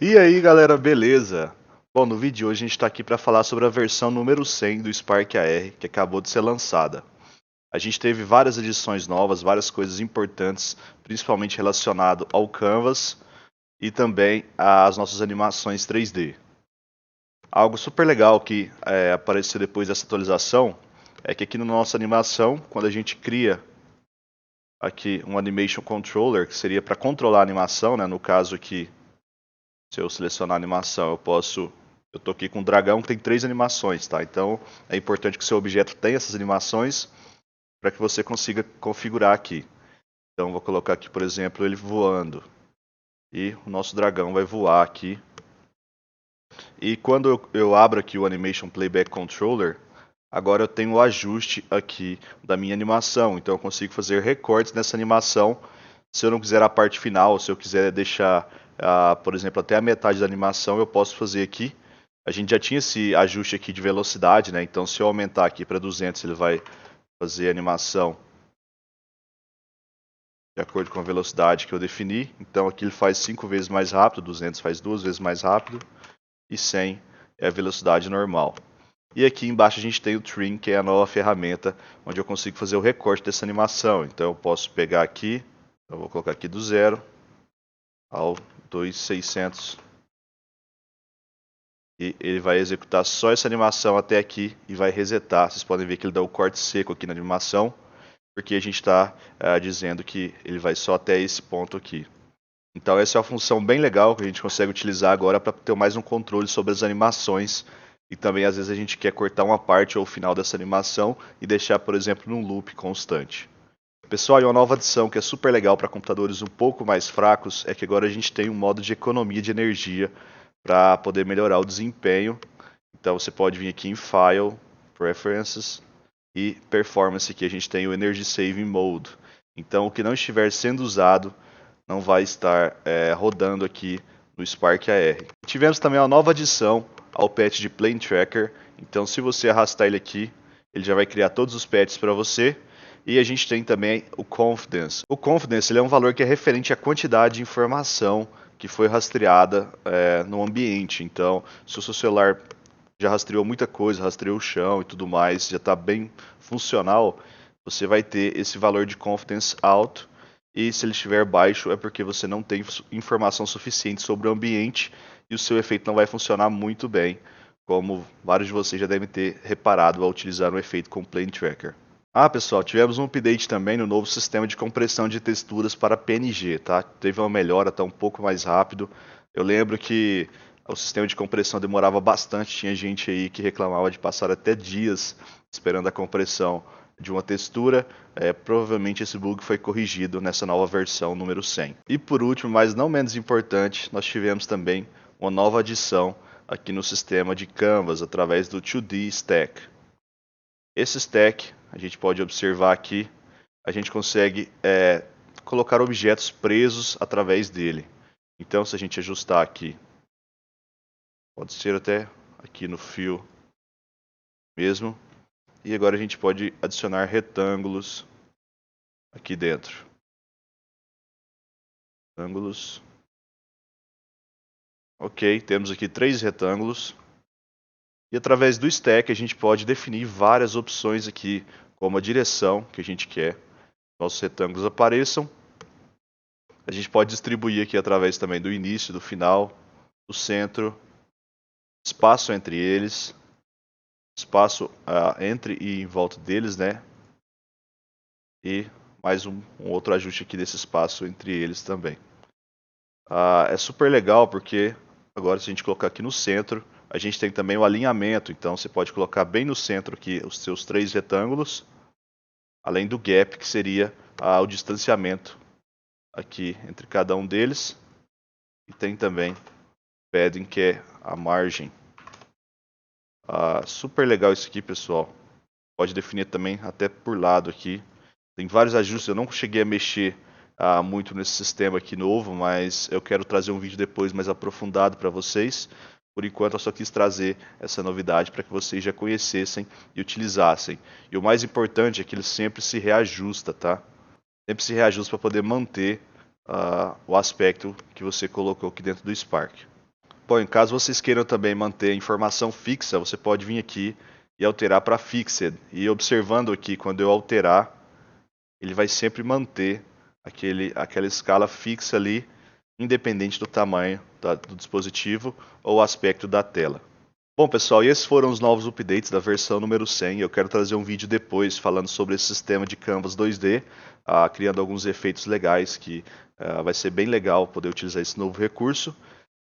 E aí galera, beleza? Bom, no vídeo de hoje a gente está aqui para falar sobre a versão número 100 do Spark AR, que acabou de ser lançada. A gente teve várias edições novas, várias coisas importantes, principalmente relacionado ao Canvas e também às nossas animações 3D. Algo super legal que apareceu depois dessa atualização é que aqui na nossa animação, quando a gente cria aqui um Animation Controller, que seria para controlar a animação, né? No caso aqui, se eu selecionar a animação, eu tô aqui com um dragão que tem 3 animações, tá? Então é importante que o seu objeto tenha essas animações para que você consiga configurar aqui. Então vou colocar aqui, por exemplo, ele voando. E o nosso dragão vai voar aqui. E quando eu abro aqui o Animation Playback Controller, agora eu tenho o ajuste aqui da minha animação. Então eu consigo fazer recortes nessa animação. Se eu não quiser a parte final, se eu quiser deixar, por exemplo, até a metade da animação, eu posso fazer aqui. A gente já tinha esse ajuste aqui de velocidade, né? Então se eu aumentar aqui para 200, ele vai fazer a animação de acordo com a velocidade que eu defini. Então aqui ele faz 5 vezes mais rápido, 200 faz 2 vezes mais rápido e 100 é a velocidade normal. E aqui embaixo a gente tem o Trim, que é a nova ferramenta onde eu consigo fazer o recorte dessa animação. Então eu posso pegar aqui, eu vou colocar aqui do 0 ao 2.600 e ele vai executar só essa animação até aqui e vai resetar. Vocês podem ver que ele dá o corte seco aqui na animação, porque a gente está dizendo que ele vai só até esse ponto aqui. Então essa é uma função bem legal que a gente consegue utilizar agora para ter mais um controle sobre as animações. E também às vezes a gente quer cortar uma parte ou o final dessa animação e deixar, por exemplo, num loop constante. Pessoal, e uma nova adição que é super legal para computadores um pouco mais fracos é que agora a gente tem um modo de economia de energia para poder melhorar o desempenho. Então você pode vir aqui em File, Preferences e Performance, que a gente tem o Energy Saving Mode. Então o que não estiver sendo usado não vai estar rodando aqui no Spark AR. Tivemos também uma nova adição ao patch de Plane Tracker. Então se você arrastar ele aqui, ele já vai criar todos os patches para você. E a gente tem também o Confidence. O Confidence ele é um valor que é referente à quantidade de informação que foi rastreada no ambiente. Então, se o seu celular já rastreou muita coisa, rastreou o chão e tudo mais, já está bem funcional, você vai ter esse valor de confidence alto. E se ele estiver baixo é porque você não tem informação suficiente sobre o ambiente e o seu efeito não vai funcionar muito bem, como vários de vocês já devem ter reparado ao utilizar o efeito com Plane Tracker. Ah, pessoal, tivemos um update também no novo sistema de compressão de texturas para PNG, tá? Teve uma melhora, tá um pouco mais rápido. Eu lembro que o sistema de compressão demorava bastante, tinha gente aí que reclamava de passar até dias esperando a compressão de uma textura. Provavelmente esse bug foi corrigido nessa nova versão número 100. E por último, mas não menos importante, nós tivemos também uma nova adição aqui no sistema de Canvas através do 2D Stack. Esse stack, a gente pode observar aqui, a gente consegue colocar objetos presos através dele. Então, se a gente ajustar aqui, pode ser até aqui no fio mesmo. E agora a gente pode adicionar retângulos aqui dentro. Retângulos. Ok, temos aqui 3 retângulos. E através do stack a gente pode definir várias opções aqui, como a direção que a gente quer que nossos retângulos apareçam. A gente pode distribuir aqui através também do início, do final, do centro, espaço entre eles, espaço entre e em volta deles, né? E mais um outro ajuste aqui desse espaço entre eles também. É super legal porque agora se a gente colocar aqui no centro, a gente tem também o alinhamento. Então você pode colocar bem no centro aqui os seus 3 retângulos, além do gap que seria o distanciamento aqui entre cada um deles. E tem também padding, que é a margem. Super legal isso aqui, pessoal. Pode definir também até por lado aqui. Tem vários ajustes, eu não cheguei a mexer muito nesse sistema aqui novo, mas eu quero trazer um vídeo depois mais aprofundado para vocês. Por enquanto eu só quis trazer essa novidade para que vocês já conhecessem e utilizassem. E o mais importante é que ele sempre se reajusta, tá? Sempre se reajusta para poder manter o aspecto que você colocou aqui dentro do Spark. Bom, em caso vocês queiram também manter informação fixa, você pode vir aqui e alterar para Fixed. E observando aqui, quando eu alterar, ele vai sempre manter aquela escala fixa ali, independente do tamanho do dispositivo ou aspecto da tela. Bom, pessoal, e esses foram os novos updates da versão número 100. Eu quero trazer um vídeo depois falando sobre esse sistema de Canvas 2D, criando alguns efeitos legais que vai ser bem legal poder utilizar esse novo recurso.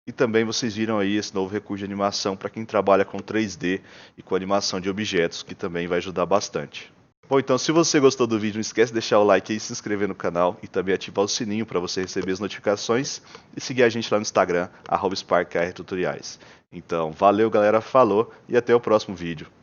E também vocês viram aí esse novo recurso de animação para quem trabalha com 3D e com animação de objetos, que também vai ajudar bastante. Bom, então se você gostou do vídeo, não esquece de deixar o like aí, se inscrever no canal e também ativar o sininho para você receber as notificações e seguir a gente lá no Instagram, @SparkRTutoriais. Então, valeu galera, falou e até o próximo vídeo.